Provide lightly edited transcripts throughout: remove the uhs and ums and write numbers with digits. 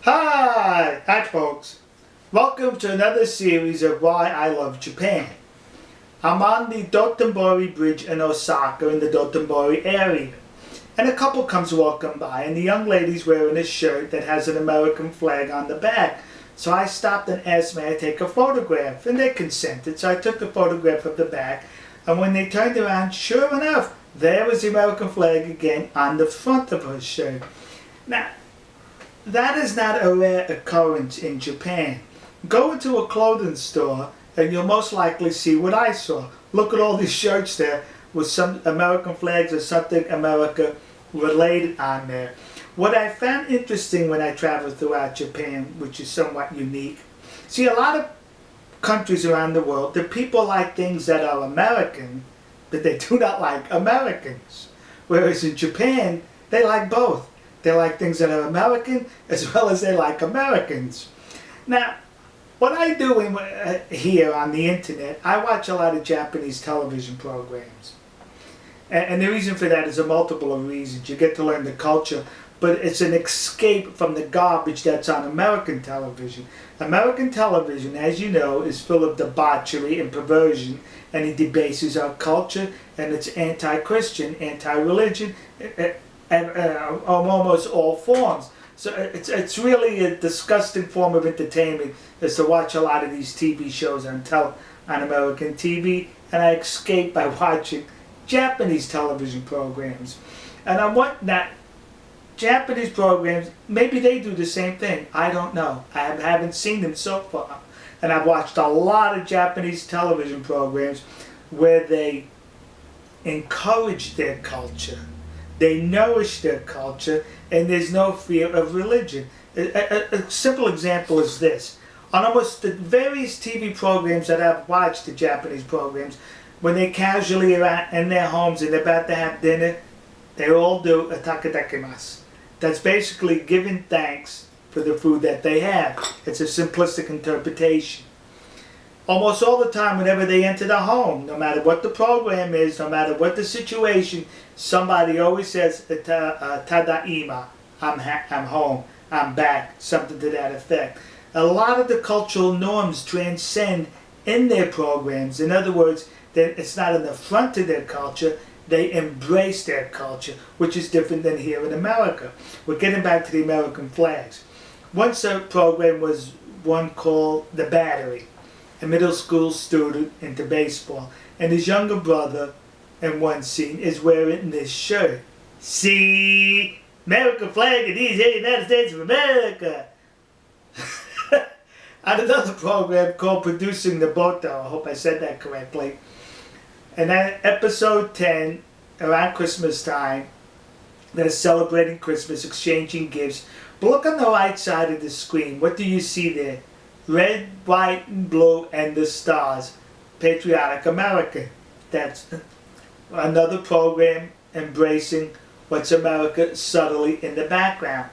Hi folks. Welcome to another series of Why I Love Japan. I'm on the Dotonbori Bridge in Osaka in the Dotonbori area. And a couple comes walking by and the young lady's wearing a shirt that has an American flag on the back. So I stopped and asked may I take a photograph, and they consented. So I took the photograph of the back, and when they turned around, sure enough, there was the American flag again on the front of her shirt. Now, that is not a rare occurrence in Japan. Go into a clothing store and you'll most likely see what I saw. Look at all these shirts there with some American flags or something America related on there. What I found interesting when I traveled throughout Japan, which is somewhat unique, see, a lot of countries around the world, the people like things that are American, but they do not like Americans. Whereas in Japan, they like both. They like things that are American as well as they like Americans. Now, what I do here on the internet, I watch a lot of Japanese television programs. And the reason for that is a multiple of reasons. You get to learn the culture, but it's an escape from the garbage that's on American television. American television, as you know, is full of debauchery and perversion, and it debases our culture, and it's anti-Christian, anti-religion, and almost all forms. So it's really a disgusting form of entertainment is to watch a lot of these TV shows on American TV, and I escape by watching Japanese television programs. And I want that Japanese programs, maybe they do the same thing. I don't know. I haven't seen them so far. And I've watched a lot of Japanese television programs where they encourage their culture. They nourish their culture, and there's no fear of religion. A simple example is this. On almost the various TV programs that I've watched, the Japanese programs, when they casually are in their homes and they're about to have dinner, they all do a takadakimasu. That's basically giving thanks for the food that they have. It's a simplistic interpretation. Almost all the time, whenever they enter the home, no matter what the program is, no matter what the situation, somebody always says, Tadaima, I'm home, I'm back, something to that effect. A lot of the cultural norms transcend in their programs. In other words, it's not in the front of their culture, they embrace their culture, which is different than here in America. We're getting back to the American flags. Once a program was one called The Battery, a middle school student into baseball, and his younger brother in one scene is wearing this shirt. See, American flag of these United States of America. On another program called Producing the Boto, I hope I said that correctly, and then episode 10, around Christmas time, they're celebrating Christmas, exchanging gifts. But look on the right side of the screen. What do you see there? Red, white, and blue, and the stars. Patriotic America. That's another program embracing what's America subtly in the background.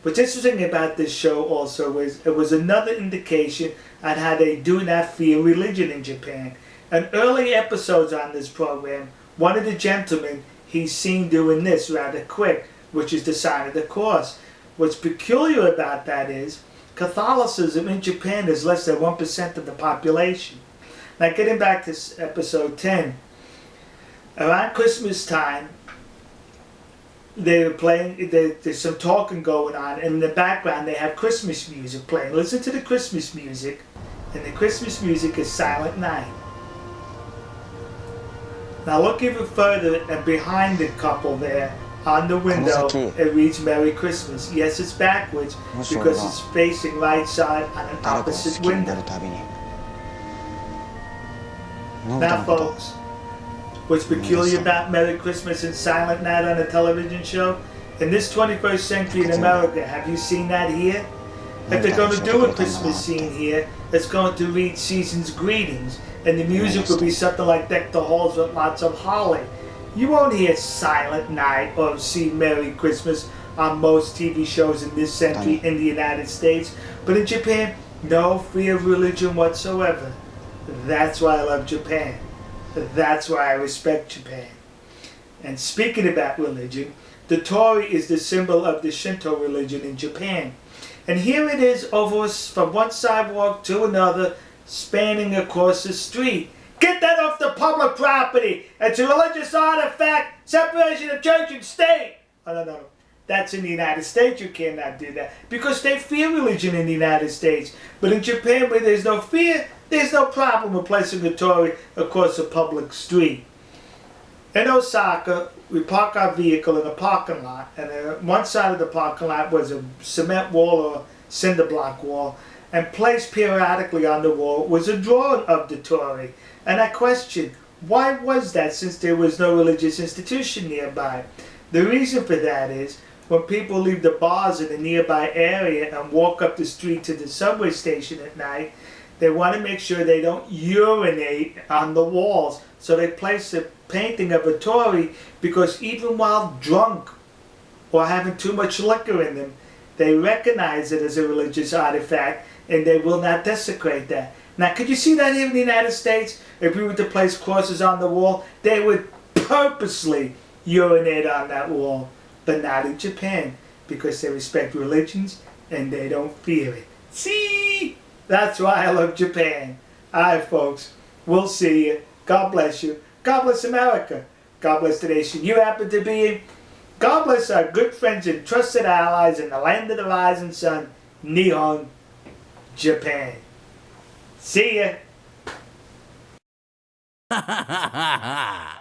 What's interesting about this show also is it was another indication on how they do not fear religion in Japan. In early episodes on this program, one of the gentlemen, he's seen doing this rather quick, which is the sign of the cross. What's peculiar about that is Catholicism in Japan is less than 1% of the population. Now, getting back to episode 10, around Christmas time, they were playing, there's some talking going on, and in the background they have Christmas music playing. Listen to the Christmas music, and the Christmas music is Silent Night. Now look even further, and behind the couple there, on the window, it reads Merry Christmas. Yes, it's backwards because it's facing right side on an opposite window. Now folks, what's peculiar about Merry Christmas and Silent Night on a television show? In this 21st century in America, have you seen that here? If they're going to do a Christmas scene here, it's going to read Season's Greetings, and the music will be something like Deck the Halls with lots of holly. You won't hear Silent Night or see Merry Christmas on most TV shows in this century in the United States. But in Japan, no fear of religion whatsoever. That's why I love Japan. That's why I respect Japan. And speaking about religion, the Torii is the symbol of the Shinto religion in Japan. And here it is over from one sidewalk to another, spanning across the street. Get that off the public property. It's a religious artifact. Separation of church and state. Oh, no. That's in the United States. You cannot do that because they fear religion in the United States. But in Japan, where there's no fear, there's no problem with placing a torii across a public street. In Osaka, we park our vehicle in a parking lot, and on one side of the parking lot was a cement wall or cinder block wall, and placed periodically on the wall was a drawing of the torii. And I questioned, why was that since there was no religious institution nearby? The reason for that is, when people leave the bars in the nearby area and walk up the street to the subway station at night, they want to make sure they don't urinate on the walls. So they place a painting of a torii because even while drunk or having too much liquor in them, they recognize it as a religious artifact and they will not desecrate that. Now, could you see that here in the United States? If we were to place crosses on the wall, they would purposely urinate on that wall. But not in Japan, because they respect religions and they don't fear it. See? That's why I love Japan. Alright, folks. We'll see you. God bless you. God bless America. God bless the nation you happen to be in. God bless our good friends and trusted allies in the land of the rising sun, Nihon, Japan. See ya.